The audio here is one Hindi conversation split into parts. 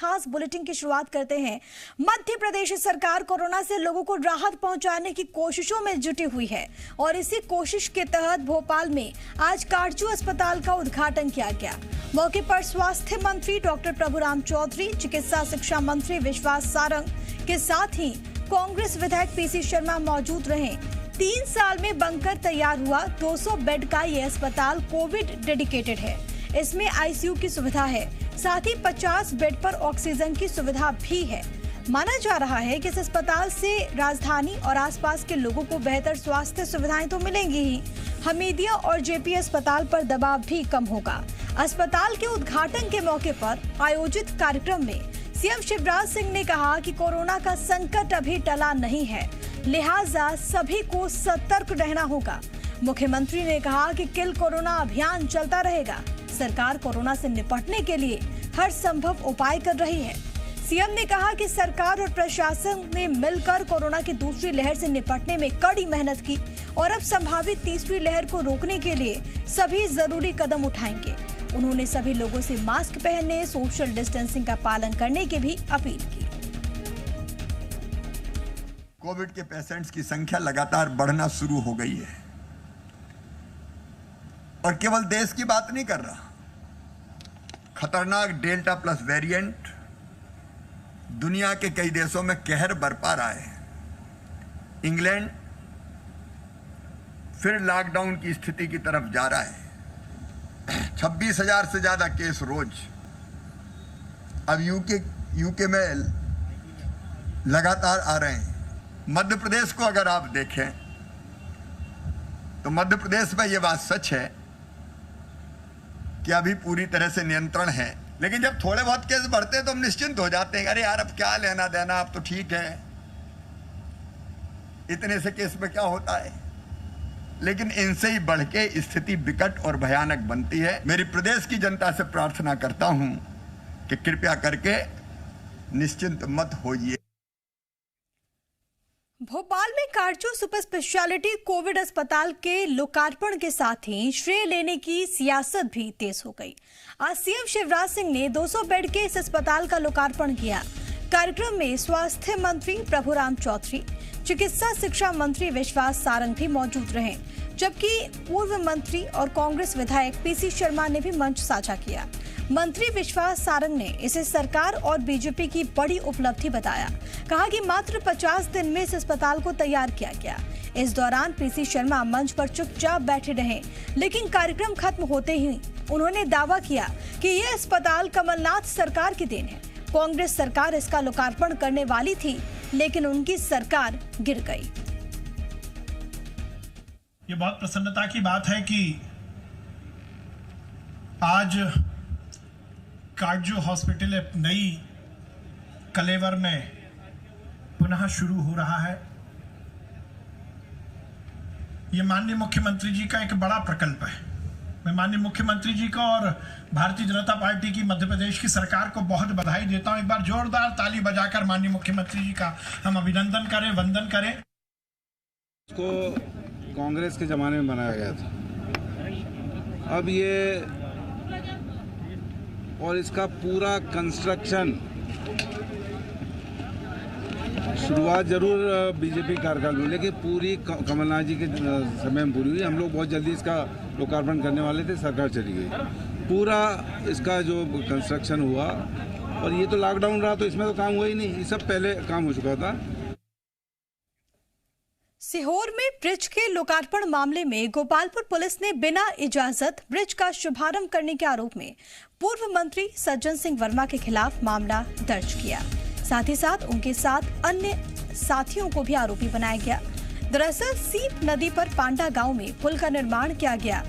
खास बुलेटिन की शुरुआत करते हैं। मध्य प्रदेश सरकार कोरोना से लोगों को राहत पहुंचाने की कोशिशों में जुटी हुई है और इसी कोशिश के तहत भोपाल में आज काटजू अस्पताल का उद्घाटन किया गया। मौके पर स्वास्थ्य मंत्री डॉक्टर प्रभुराम चौधरी, चिकित्सा शिक्षा मंत्री विश्वास सारंग के साथ ही कांग्रेस विधायक पीसी शर्मा मौजूद रहे। 3 साल में बनकर तैयार हुआ 200 बेड का ये अस्पताल कोविड डेडिकेटेड है। इसमें आईसीयू की सुविधा है, साथ ही 50 बेड पर ऑक्सीजन की सुविधा भी है। माना जा रहा है कि इस अस्पताल से राजधानी और आसपास के लोगों को बेहतर स्वास्थ्य सुविधाएं तो मिलेंगी ही, हमीदिया और जेपी अस्पताल पर दबाव भी कम होगा। अस्पताल के उद्घाटन के मौके पर आयोजित कार्यक्रम में सीएम शिवराज सिंह ने कहा कि कोरोना का संकट अभी टला नहीं है, लिहाजा सभी को सतर्क रहना होगा। मुख्यमंत्री ने कहा कि किल कोरोना अभियान चलता रहेगा। सरकार कोरोना से निपटने के लिए हर संभव उपाय कर रही है। सीएम ने कहा कि सरकार और प्रशासन ने मिलकर कोरोना की दूसरी लहर से निपटने में कड़ी मेहनत की और अब संभावित तीसरी लहर को रोकने के लिए सभी जरूरी कदम उठाएंगे। उन्होंने सभी लोगों से मास्क पहनने, सोशल डिस्टेंसिंग का पालन करने की भी अपील की। कोविड के पेशेंट्स की संख्या लगातार बढ़ना शुरू हो गई है और केवल देश की बात नहीं कर रहा। खतरनाक डेल्टा प्लस वेरिएंट दुनिया के कई देशों में कहर बरपा रहा है। इंग्लैंड फिर लॉकडाउन की स्थिति की तरफ जा रहा है। 26,000 से ज्यादा केस रोज। अब यूके में लगातार आ रहे हैं। मध्य प्रदेश को अगर आप देखें तो मध्य प्रदेश में यह बात सच है कि अभी पूरी तरह से नियंत्रण है, लेकिन जब थोड़े बहुत केस बढ़ते हैं तो हम निश्चिंत हो जाते हैं, अरे यार अब क्या लेना देना, अब तो ठीक है, इतने से केस में क्या होता है। लेकिन इनसे ही बढ़ के स्थिति विकट और भयानक बनती है। मेरी प्रदेश की जनता से प्रार्थना करता हूं कि कृपया करके निश्चिंत मत होइए। भोपाल में काटजू सुपर स्पेशलिटी कोविड अस्पताल के लोकार्पण के साथ ही श्रेय लेने की सियासत भी तेज हो गई। आज सीएम शिवराज सिंह ने 200 बेड के इस अस्पताल का लोकार्पण किया। कार्यक्रम में स्वास्थ्य मंत्री प्रभुराम चौधरी, चिकित्सा शिक्षा मंत्री विश्वास सारंग भी मौजूद रहे, जबकि पूर्व मंत्री और कांग्रेस विधायक पीसी शर्मा ने भी मंच साझा किया। मंत्री विश्वास सारंग ने इसे सरकार और बीजेपी की बड़ी उपलब्धि बताया। कहा कि मात्र 50 दिन में इस अस्पताल को तैयार किया गया। इस दौरान पीसी शर्मा मंच पर चुपचाप बैठे रहे, लेकिन कार्यक्रम खत्म होते ही उन्होंने दावा किया कि यह अस्पताल कमलनाथ सरकार की देन है। कांग्रेस सरकार इसका लोकार्पण करने वाली थी, लेकिन उनकी सरकार गिर गई। ये बहुत प्रसन्नता की बात है कि आज काटजू हॉस्पिटल नई कलेवर में पुनः शुरू हो रहा है। ये माननीय मुख्यमंत्री जी का एक बड़ा प्रकल्प है। मैं माननीय मुख्यमंत्री जी को और भारतीय जनता पार्टी की मध्य प्रदेश की सरकार को बहुत बधाई देता हूं। एक बार जोरदार ताली बजाकर माननीय मुख्यमंत्री जी का हम अभिनंदन करें, वंदन करें। इसको कांग्रेस के ज़माने में बनाया गया था। अब ये और इसका पूरा कंस्ट्रक्शन शुरुआत जरूर बीजेपी कार्यकाल में, लेकिन पूरी कमलनाथ जी के समय में पूरी हुई। हम लोग बहुत जल्दी इसका लोकार्पण करने वाले थे, सरकार चली गई। पूरा इसका जो कंस्ट्रक्शन हुआ, और ये तो लॉकडाउन रहा तो इसमें तो काम हुआ ही नहीं, ये सब पहले काम हो चुका था। सीहोर में ब्रिज के लोकार्पण मामले में गोपालपुर पुलिस ने बिना इजाजत ब्रिज का शुभारंभ करने के आरोप में पूर्व मंत्री सज्जन सिंह वर्मा के खिलाफ मामला दर्ज किया। साथ ही साथ उनके साथ अन्य साथियों को भी आरोपी बनाया गया। दरअसल सीप नदी पर पांडा गांव में पुल का निर्माण किया गया।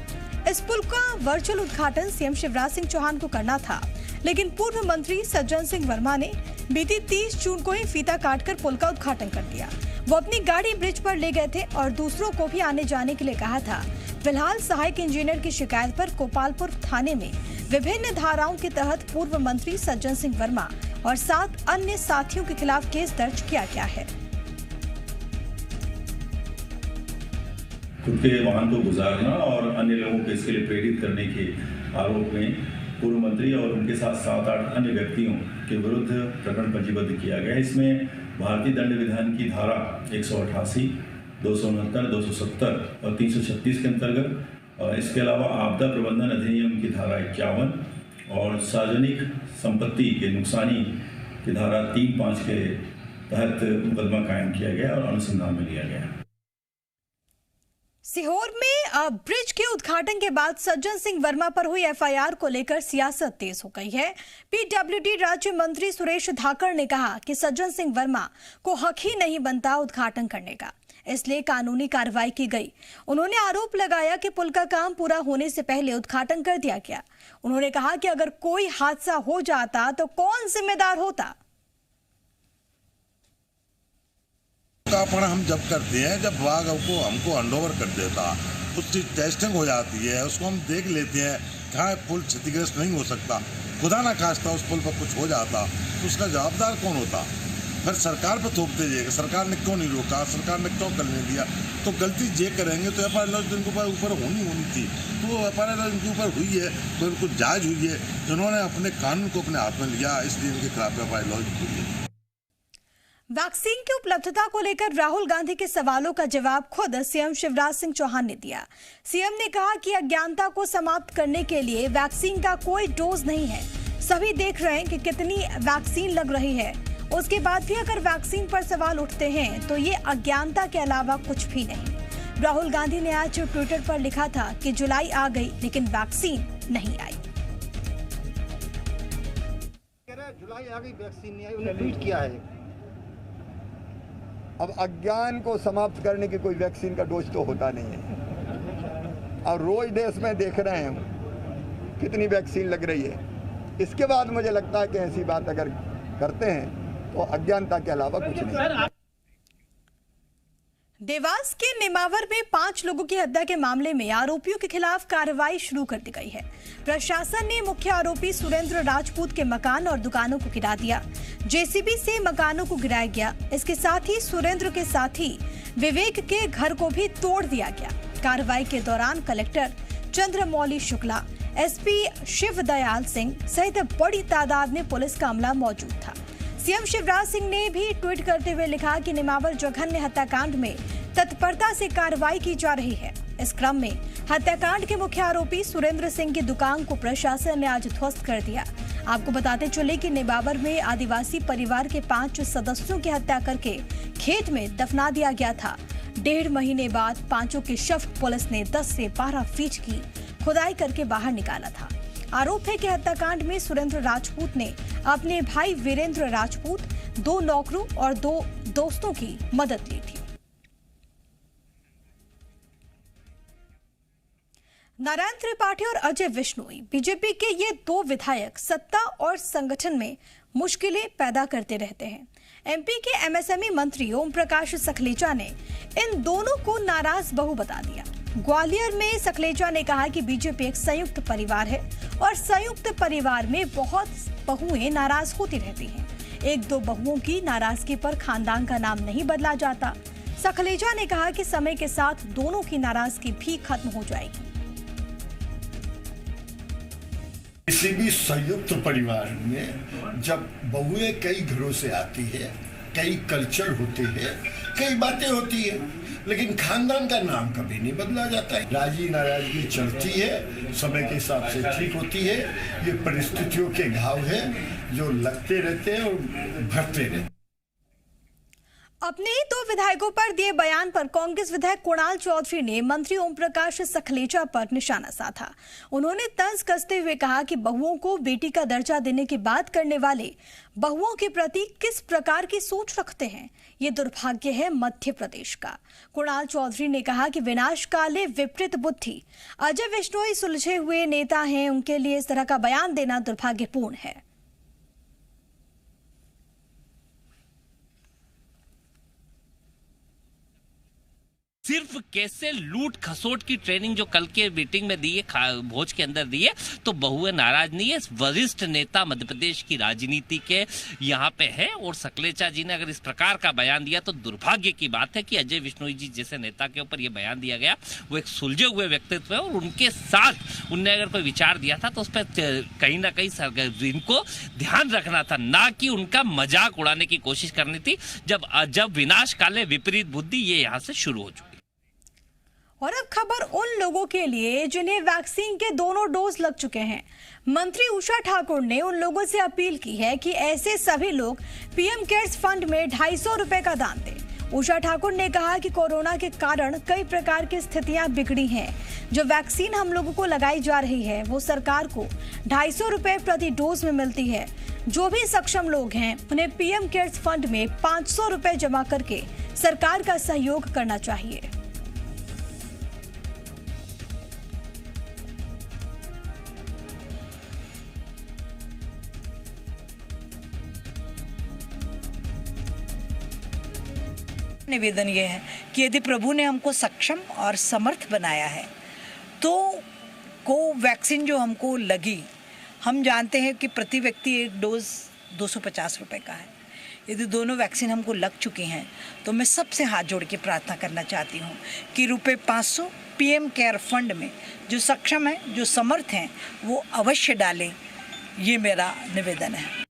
इस पुल का वर्चुअल उद्घाटन सीएम शिवराज सिंह चौहान को करना था, लेकिन पूर्व मंत्री सज्जन सिंह वर्मा ने बीती 30 जून को ही फीता काटकर पुल का उद्घाटन कर दिया। वो अपनी गाड़ी ब्रिज पर ले गए थे और दूसरों को भी आने जाने के लिए कहा था। फिलहाल सहायक इंजीनियर की शिकायत पर गोपालपुर थाने में विभिन्न धाराओं के तहत पूर्व मंत्री सज्जन सिंह वर्मा और 7 अन्य साथियों के खिलाफ केस दर्ज किया गया है। खुद के वाहन को गुजारना और अन्य लोगों को इसके लिए प्रेरित करने के आरोप में पूर्व मंत्री और उनके साथ 7-8 अन्य व्यक्तियों के विरुद्ध प्रकरण पंजीबद्ध किया गया। इसमें भारतीय दंड विधान की धारा 188, 269, 270 और 336 के अंतर्गत, इसके अलावा आपदा प्रबंधन अधिनियम की धारा 51 और सार्वजनिक संपत्ति के नुकसानी की धारा 3-5 के तहत मुकदमा कायम किया गया और अनुसंधान में लिया गया। सीहोर में ब्रिज के उद्घाटन के बाद सज्जन सिंह वर्मा पर हुई एफआईआर को लेकर सियासत तेज हो गई है। पीडब्ल्यूडी राज्य मंत्री सुरेश धाकड़ ने कहा कि सज्जन सिंह वर्मा को हक ही नहीं बनता उद्घाटन करने का, इसलिए कानूनी कार्रवाई की गई। उन्होंने आरोप लगाया कि पुल का काम पूरा होने से पहले उद्घाटन कर दिया गया। उन्होंने कहा कि अगर कोई हादसा हो जाता तो कौन जिम्मेदार होता। हम जब करते हैं, जब विभाग हमको हैंडओवर कर देता, उसकी टेस्टिंग हो जाती है, उसको हम देख लेते हैं कहाँ पुल क्षतिग्रस्त नहीं हो सकता। खुदा ना खास्ता उस पुल पर कुछ हो जाता तो उसका जवाबदार कौन होता? फिर सरकार पर थोपते जाएगा, सरकार ने क्यों नहीं रोका, सरकार ने क्यों करने दिया। तो गलती जे करेंगे तो एफ आई आर जिनके ऊपर होनी थी, तो एफ आई आर इनके ऊपर हुई है, तो इनको जांच हुई है। जिन्होंने अपने कानून को अपने हाथ में लिया, इसलिए इनके खिलाफ एफ आई आर हुई है। वैक्सीन की उपलब्धता को लेकर राहुल गांधी के सवालों का जवाब खुद सीएम शिवराज सिंह चौहान ने दिया। सीएम ने कहा कि अज्ञानता को समाप्त करने के लिए वैक्सीन का कोई डोज नहीं है। सभी देख रहे हैं कि कितनी वैक्सीन लग रही है। उसके बाद भी अगर वैक्सीन पर सवाल उठते हैं तो ये अज्ञानता के अलावा कुछ भी नहीं। राहुल गांधी ने आज ट्विटर पर लिखा था कि जुलाई आ गई लेकिन वैक्सीन नहीं आई। जुलाई आ गई, वैक्सीन नहीं आई, उन्होंने ट्वीट किया है। अब अज्ञान को समाप्त करने की कोई वैक्सीन का डोज तो होता नहीं है। और रोज देश में देख रहे हैं कितनी वैक्सीन लग रही है। इसके बाद मुझे लगता है कि ऐसी बात अगर करते हैं तो अज्ञानता के अलावा कुछ नहीं। देवास के निमावर में 5 लोगों की हत्या के मामले में आरोपियों के खिलाफ कार्रवाई शुरू कर दी गई है। प्रशासन ने मुख्य आरोपी सुरेंद्र राजपूत के मकान और दुकानों को गिरा दिया। जेसीबी से मकानों को गिराया गया। इसके साथ ही सुरेंद्र के साथी विवेक के घर को भी तोड़ दिया गया। कार्रवाई के दौरान कलेक्टर चंद्रमौली शुक्ला, एसपी शिव दयाल सिंह सहित बड़ी तादाद में पुलिस का अमला मौजूद था। सीएम शिवराज सिंह ने भी ट्वीट करते हुए लिखा कि निमावर जघन्य हत्याकांड में तत्परता से कार्रवाई की जा रही है। इस क्रम में हत्याकांड के मुख्य आरोपी सुरेंद्र सिंह की दुकान को प्रशासन ने आज ध्वस्त कर दिया। आपको बताते चले कि निमावर में आदिवासी परिवार के 5 सदस्यों की हत्या करके खेत में दफना दिया गया था। 1.5 महीने बाद 5 के शव पुलिस ने 10 से 12 फीट की खुदाई करके बाहर निकाला था। आरोप है कि हत्याकांड में सुरेंद्र राजपूत ने अपने भाई वीरेंद्र राजपूत, 2 नौकरों और 2 दोस्तों की मदद ली थी। नारायण त्रिपाठी और अजय विश्नोई, बीजेपी के ये 2 विधायक सत्ता और संगठन में मुश्किलें पैदा करते रहते हैं। एमपी के एमएसएमई मंत्री ओम प्रकाश सखलेचा ने इन दोनों को नाराज बहू बता दिया। ग्वालियर में सखलेचा ने कहा कि बीजेपी एक संयुक्त परिवार है और संयुक्त परिवार में बहुत बहुएं नाराज होती रहती हैं। 1-2 बहुओं की नाराजगी पर खानदान का नाम नहीं बदला जाता। सखलेचा ने कहा कि समय के साथ दोनों की नाराजगी भी खत्म हो जाएगी। किसी भी संयुक्त परिवार में जब बहुएं कई घरों से आती है, कई कल्चर होते हैं, कई बातें होती है, लेकिन खानदान का नाम कभी नहीं बदला जाता है। राजी नाराजगी चलती है, समय के हिसाब से ठीक होती है। ये परिस्थितियों के घाव है जो लगते रहते हैं और भरते रहते हैं। अपने ही 2 विधायकों पर दिए बयान पर कांग्रेस विधायक कुणाल चौधरी ने मंत्री ओम प्रकाश सखलेचा पर निशाना साधा। उन्होंने तंज कसते हुए कहा कि बहुओं को बेटी का दर्जा देने की बात करने वाले बहुओं के प्रति किस प्रकार की सोच रखते हैं। ये दुर्भाग्य है मध्य प्रदेश का। कुणाल चौधरी ने कहा कि विनाश काले विपरीत बुद्धि। अजय विश्नोई सुलझे हुए नेता हैं, उनके लिए इस तरह का बयान देना दुर्भाग्यपूर्ण है। सिर्फ कैसे लूट खसोट की ट्रेनिंग जो कल के मीटिंग में दी है, भोज के अंदर दी है, तो बहुए नाराज नहीं है। वरिष्ठ नेता मध्य प्रदेश की राजनीति के यहाँ पे है और सकलेचा जी ने अगर इस प्रकार का बयान दिया तो दुर्भाग्य की बात है कि अजय विश्नोई जी जैसे नेता के ऊपर ये बयान दिया गया। वो एक सुलझे हुए व्यक्तित्व है और उनके साथ उनने अगर कोई विचार दिया था तो उस पर कहीं ना कहीं इनको ध्यान रखना था, ना कि उनका मजाक उड़ाने की कोशिश करनी थी। जब विनाश काले विपरीत बुद्धि ये यहाँ से शुरू हो चुकी। और अब खबर उन लोगों के लिए जिन्हें वैक्सीन के दोनों डोज लग चुके हैं। मंत्री उषा ठाकुर ने उन लोगों से अपील की है कि ऐसे सभी लोग पीएम केयर्स फंड में 250 रुपए का दान दें। उषा ठाकुर ने कहा कि कोरोना के कारण कई प्रकार की स्थितियां बिगड़ी हैं। जो वैक्सीन हम लोगों को लगाई जा रही है वो सरकार को 250 रुपए प्रति डोज में मिलती है। जो भी सक्षम लोग हैं उन्हें पीएम केयर्स फंड में 500 रुपए जमा करके सरकार का सहयोग करना चाहिए। निवेदन ये है कि यदि प्रभु ने हमको सक्षम और समर्थ बनाया है तो कोवैक्सीन जो हमको लगी, हम जानते हैं कि प्रति व्यक्ति एक डोज 250 रुपए का है। यदि दोनों वैक्सीन हमको लग चुकी हैं तो मैं सबसे हाथ जोड़ के प्रार्थना करना चाहती हूँ कि रुपये 500 पीएम केयर फंड में जो सक्षम है, जो समर्थ हैं, वो अवश्य डालें। ये मेरा निवेदन है।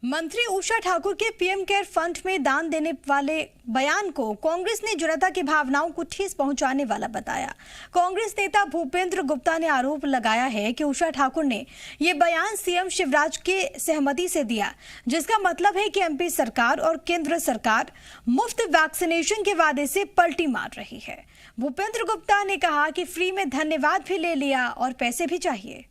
मंत्री उषा ठाकुर के पीएम केयर फंड में दान देने वाले बयान को कांग्रेस ने जनता की भावनाओं को ठेस पहुंचाने वाला बताया। कांग्रेस नेता भूपेंद्र गुप्ता ने आरोप लगाया है कि उषा ठाकुर ने ये बयान सीएम शिवराज के सहमति से दिया, जिसका मतलब है कि एमपी सरकार और केंद्र सरकार मुफ्त वैक्सीनेशन के वादे से पलटी मार रही है। भूपेंद्र गुप्ता ने कहा कि फ्री में धन्यवाद भी ले लिया और पैसे भी चाहिए।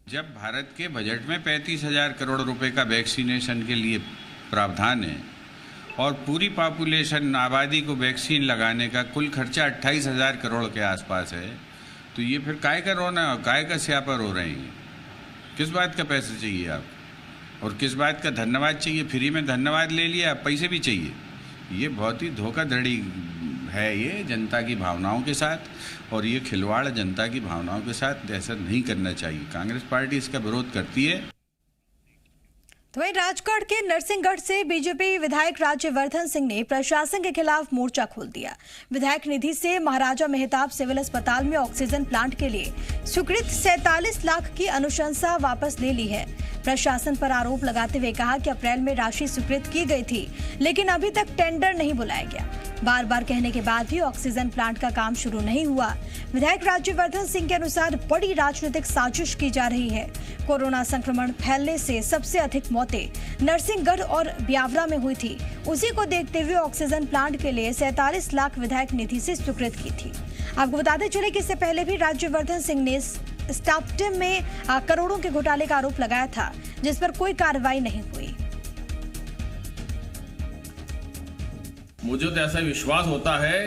जब भारत के बजट में 35,000 करोड़ रुपए का वैक्सीनेशन के लिए प्रावधान है और पूरी पॉपुलेशन आबादी को वैक्सीन लगाने का कुल खर्चा 28,000 करोड़ के आसपास है, तो ये फिर काय का रोना और काय का स्यापर हो रहे हैं। किस बात का पैसा चाहिए आप और किस बात का धन्यवाद चाहिए? फ्री में धन्यवाद ले लिया, पैसे भी चाहिए। ये बहुत ही धोखाधड़ी है ये जनता की भावनाओं के साथ, और ये खिलवाड़ जनता की भावनाओं के साथ ऐसा नहीं करना चाहिए। कांग्रेस पार्टी इसका विरोध करती है। तो वहीं राजगढ़ के नरसिंहगढ़ से बीजेपी विधायक राज्यवर्धन सिंह ने प्रशासन के खिलाफ मोर्चा खोल दिया। विधायक निधि से महाराजा मेहताब सिविल अस्पताल में ऑक्सीजन प्लांट के लिए स्वीकृत 47 लाख की अनुशंसा वापस ले ली है। प्रशासन पर आरोप लगाते हुए कहा कि अप्रैल में राशि स्वीकृत की गई थी, लेकिन अभी तक टेंडर नहीं बुलाया गया। बार बार कहने के बाद भी ऑक्सीजन प्लांट का काम शुरू नहीं हुआ। विधायक राज्यवर्धन सिंह के अनुसार बड़ी राजनीतिक साजिश की जा रही है। कोरोना संक्रमण फैलने से सबसे अधिक मौतें नरसिंहगढ़ और ब्यावरा में हुई थी। उसी को देखते हुए ऑक्सीजन प्लांट के लिए 47 लाख विधायक निधि से स्वीकृत की थी। आपको बताते चले कि इससे पहले भी राज्यवर्धन सिंह ने स्टापटिम में करोड़ों के घोटाले का आरोप लगाया था, जिस पर कोई कार्रवाई नहीं हुई। मुझे तो ऐसा विश्वास होता है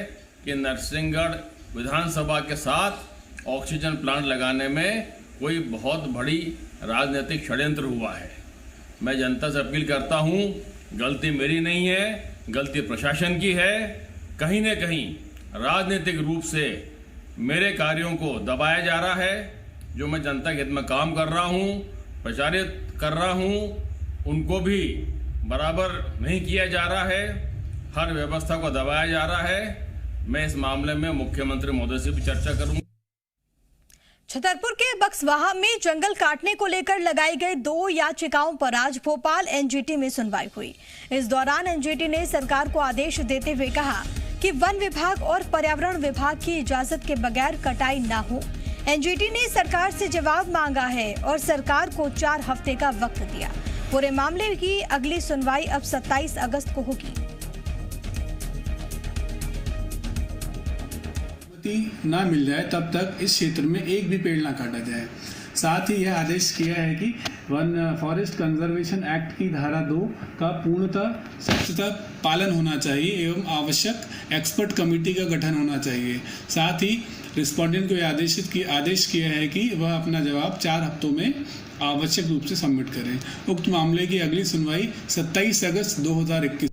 कि नरसिंहगढ़ विधानसभा के साथ ऑक्सीजन प्लांट लगाने में कोई बहुत बड़ी राजनीतिक षड्यंत्र हुआ है। मैं जनता से अपील करता हूं, गलती मेरी नहीं है, गलती प्रशासन की है। कहीं न कहीं राजनीतिक रूप से मेरे कार्यों को दबाया जा रहा है। जो मैं जनता के हित में काम कर रहा हूं, प्रचारित कर रहा हूं, उनको भी बराबर नहीं किया जा रहा है। हर व्यवस्था को दबाया जा रहा है। मैं इस मामले में मुख्यमंत्री महोदय से भी चर्चा करूंगा। छतरपुर के बक्सवाहा में जंगल काटने को लेकर लगाई गई 2 याचिकाओं पर आज भोपाल एनजीटी में सुनवाई हुई। इस दौरान एनजीटी ने सरकार को आदेश देते हुए कहा कि वन विभाग और पर्यावरण विभाग की इजाजत के बगैर कटाई न हो। एनजीटी ने सरकार से जवाब मांगा है और सरकार को 4 हफ्ते का वक्त दिया। पूरे मामले की अगली सुनवाई अब 27 अगस्त को होगी। ना मिल जाए तब तक इस क्षेत्र में एक भी पेड़ ना काटा जाए। साथ ही यह आदेश किया है कि वन फॉरेस्ट कंजर्वेशन एक्ट की धारा 2 का पूर्णतः सख्तता पालन होना चाहिए एवं आवश्यक एक्सपर्ट कमेटी का गठन होना चाहिए। साथ ही रिस्पोंडेंट को आदेश किया है कि वह अपना जवाब 4 हफ्तों में आवश्यक रूप से सबमिट करें। उक्त मामले की अगली सुनवाई 27 अगस्त 2021